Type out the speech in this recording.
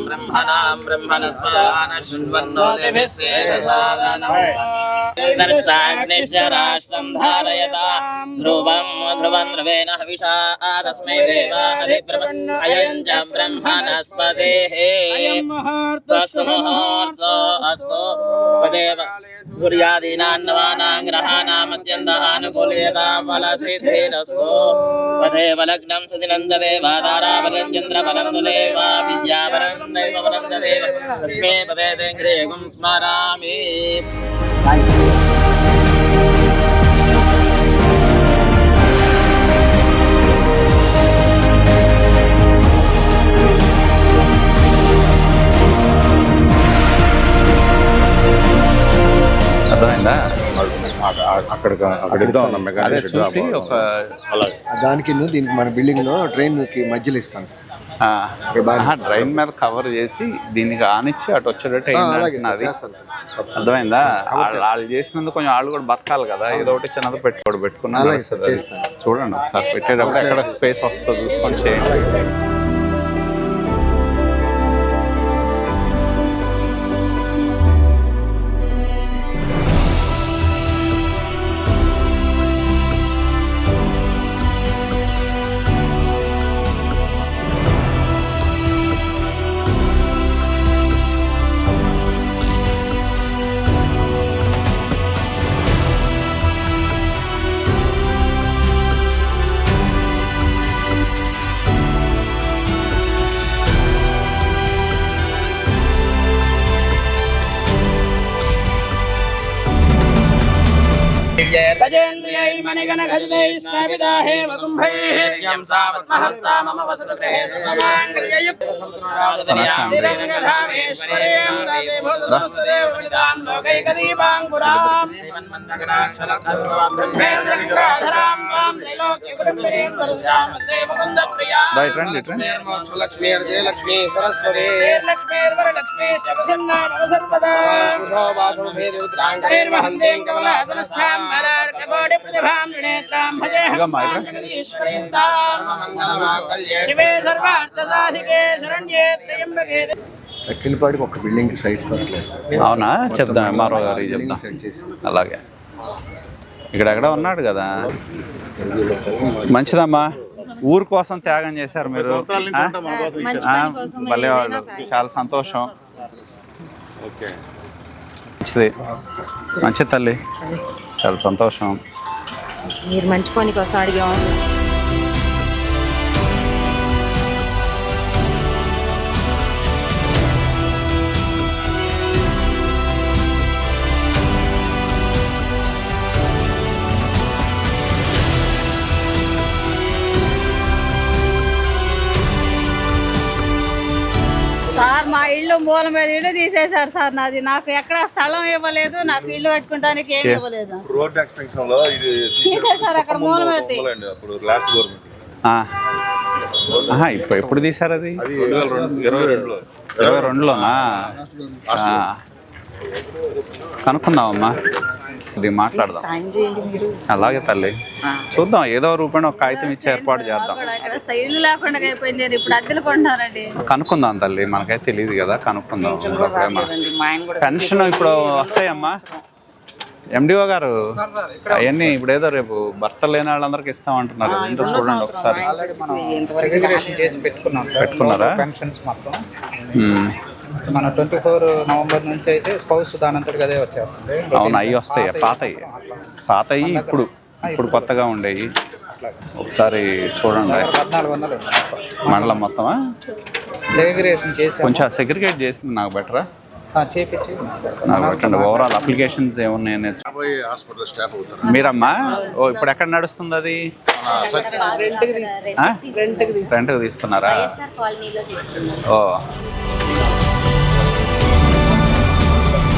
ब्रह्मणां ब्रह्मणस्पदान शृण्वन्नो देवस्येदसादनं दर्शाग्निश्च राष्ट्रं धारयतां ध्रुवं ध्रुवं ध्रुवेण हविषा तस्मै देवाधिब्रह्मन् अयं च ब्रह्मणस्पतेः तस्य मुहूर्तो अस्तु तदेव सूर्यादीनां ग्रहाणां अत्यन्तानुकूल्यतां फलसिद्धिरस्तु तदेव लग्नं सुदिनं तदेव ताराबलं चन्द्रबलं तदेव विद्याबलं दैवबलं तदेव तस्मै पदे तेङ्ग्रेगुं स्मरामि। అర్థమైందా? అక్కడ చూసి ఒక దానికి దీనికి మన బిల్డింగ్ లో ట్రైన్ కి మధ్యలో ఇస్తాను. ట్రైన్ మీద కవర్ చేసి దీనికి ఆనిచ్చి అటు వచ్చేటట్టు అది అర్థమైందా? వాళ్ళు చేసినందుకు కొంచెం వాళ్ళు కూడా బతకాలి కదా, ఏదో ఒకటి చిన్నది పెట్టుకున్నా చూడండి ఒకసారి పెట్టేటప్పుడు ఎక్కడ స్పేస్ వస్తుందో చూసుకొని చేయండి. गजेन्द्रियै मणिगणखचितैः स्थापिताः वकुम्भैः यं सावत्महस्ता मम वसतु गृहे सर्वमाङ्गल्ययुक्तधामेश्वर्यं ददे भूतसंस्थदेव वनितां लोकैकदीपाङ्कुरां ब्रह्मेन्द्रगङ्गाधरां वां त्रैलोक्यकुटुम्बिनीं सरसां वन्दे मुकुन्दप्रियां लक्ष्मीर्जयलक्ष्मी सरस्वती लक्ष्मीर्वरलक्ष्मीश्च प्रसन्ना भव सर्वदा रुद्राङ्गैर्वहन्तीं कमलासनस्थां कोटि प्रतिभां त्रिनेत्रां भजेऽहं शिवे सर्वार्थसाधिके शरण्ये त्र्यम्बके। తక్కిలపాటికి ఒక బిల్డింగ్ కి సైట్ పట్టలేదు. అవునా? చెప్దాం ఎంఆర్ఓ గారికి చెప్దాం. అలాగే ఇక్కడెక్కడ ఉన్నాడు కదా. మంచిదమ్మా, ఊరు కోసం త్యాగం చేశారు మీరు. భలే వాళ్ళు, చాలా సంతోషం. మంచిది, మంచి తల్లి, చాలా సంతోషం. మీరు మంచి పని కోసం అడిగాం. సార్ మా ఇల్లు మూల మీద ఇల్లు తీసేశారు సార్. నాది, నాకు ఎక్కడ స్థలం ఇవ్వలేదు, నాకు ఇల్లు కట్టుకోవడానికి ఏమి ఇవ్వలేదు. తీసేశారు అక్కడ మూల మీద. ఇప్పుడు ఎప్పుడు తీసారు అది? 2022లోనా? కనుక్కుందామమ్మా, అది మాట్లాడదాం. అలాగే తల్లి, చూద్దాం, ఏదో రూపాయన ఒక కాగితం ఇచ్చి ఏర్పాటు చేద్దాం. ఇల్లు లేకుండా అయిపోయింది, ఇప్పుడు అద్దెలు కొంటున్నారండి. కనుక్కుందాం తల్లి, మనకైతే తెలియదు కదా, కనుక్కుందాం. పెన్షన్ ఇప్పుడు వస్తాయమ్మా? ఎండిఓ గారు అవన్నీ ఇప్పుడు ఏదో రేపు భర్తలు లేని వాళ్ళందరికి ఇస్తామంటున్నారు. ఏంటో చూడండి ఒకసారి. పెట్టుకున్నారా? మన 24 నవంబర్ నుంచి అయితే స్పౌస్ దానంతటికి అదే వచ్చేస్తుంది. అవును, అవి వస్తాయి, పాతయి ఇప్పుడు కొత్తగా ఉండేవి. ఒకసారి చూడండి. 1400 మండలం మొత్తమా? సెగ్రిగేషన్ చేసి కొంచెం సెగ్రిగేట్ చేసింది నాకు బెటరా? చేపించి నాకు పెట్టండి. Overall applications ఏమున్నాయని. మీరమ్మా ఇప్పుడు ఎక్కడ నడుస్తుంది అది? రెంట్కి తీసుకున్నారా? ఓ